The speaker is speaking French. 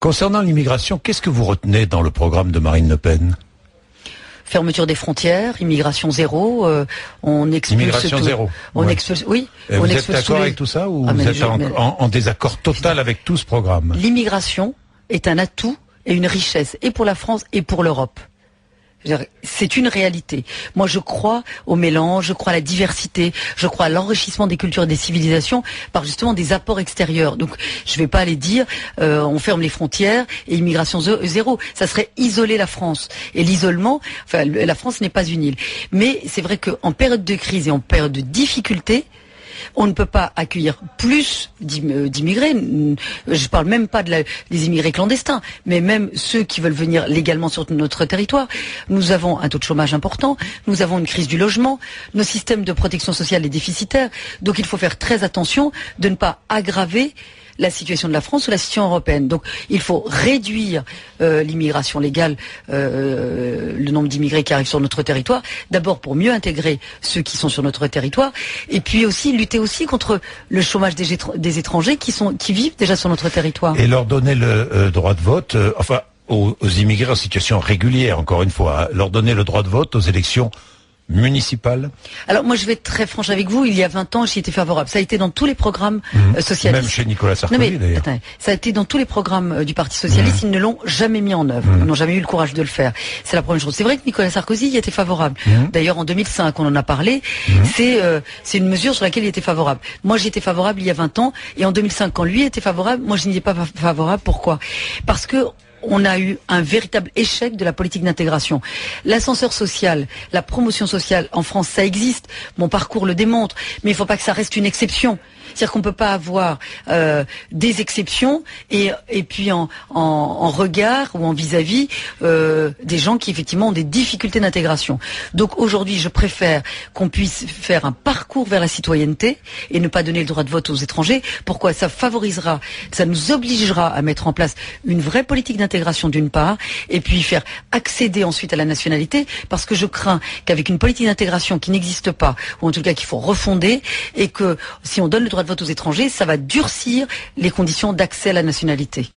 Concernant l'immigration, qu'est-ce que vous retenez dans le programme de Marine Le Pen ? Fermeture des frontières, immigration zéro, on expulse immigration tout. On ouais. Expulse, oui. Et on vous expulse êtes d'accord avec tout ça ou vous êtes en désaccord total avec tout ce programme ? L'immigration est un atout et une richesse, et pour la France et pour l'Europe. C'est une réalité. Moi, je crois au mélange, je crois à la diversité, je crois à l'enrichissement des cultures et des civilisations par justement des apports extérieurs. Donc, je ne vais pas aller dire on ferme les frontières et immigration zéro. Ça serait isoler la France. Et l'isolement, enfin, la France n'est pas une île. Mais c'est vrai qu'en période de crise et en période de difficulté, on ne peut pas accueillir plus d'immigrés. Je parle même pas des immigrés clandestins, mais même ceux qui veulent venir légalement sur notre territoire. Nous avons un taux de chômage important, nous avons une crise du logement, nos systèmes de protection sociale est déficitaire, donc il faut faire très attention de ne pas aggraver la situation de la France ou la situation européenne. Donc il faut réduire l'immigration légale, le nombre d'immigrés qui arrivent sur notre territoire, d'abord pour mieux intégrer ceux qui sont sur notre territoire, et puis aussi lutter aussi contre le chômage des étrangers qui vivent déjà sur notre territoire. Et leur donner le droit de vote, aux immigrés en situation régulière, encore une fois, hein, leur donner le droit de vote aux élections municipale. Alors moi je vais être très franche avec vous, il y a 20 ans j'y étais favorable. Ça a été dans tous les programmes socialistes. Même chez Nicolas Sarkozy d'ailleurs. Attendez, ça a été dans tous les programmes du Parti Socialiste, ils ne l'ont jamais mis en œuvre. Ils n'ont jamais eu le courage de le faire. C'est la première chose. C'est vrai que Nicolas Sarkozy y était favorable. D'ailleurs en 2005 on en a parlé, c'est une mesure sur laquelle il était favorable. Moi j'y étais favorable il y a 20 ans et en 2005 quand lui était favorable, moi je n'y étais pas favorable. Pourquoi ? Parce que on a eu un véritable échec de la politique d'intégration. L'ascenseur social, la promotion sociale en France, ça existe. Mon parcours le démontre. Mais il ne faut pas que ça reste une exception. C'est-à-dire qu'on ne peut pas avoir des exceptions et puis en regard ou en vis-à-vis des gens qui effectivement ont des difficultés d'intégration. Donc aujourd'hui, je préfère qu'on puisse faire un parcours vers la citoyenneté et ne pas donner le droit de vote aux étrangers. Pourquoi ? Ça favorisera, ça nous obligera à mettre en place une vraie politique d'intégration d'une part et puis faire accéder ensuite à la nationalité parce que je crains qu'avec une politique d'intégration qui n'existe pas ou en tout cas qu'il faut refonder et que si on donne le droit de vote aux étrangers, ça va durcir les conditions d'accès à la nationalité.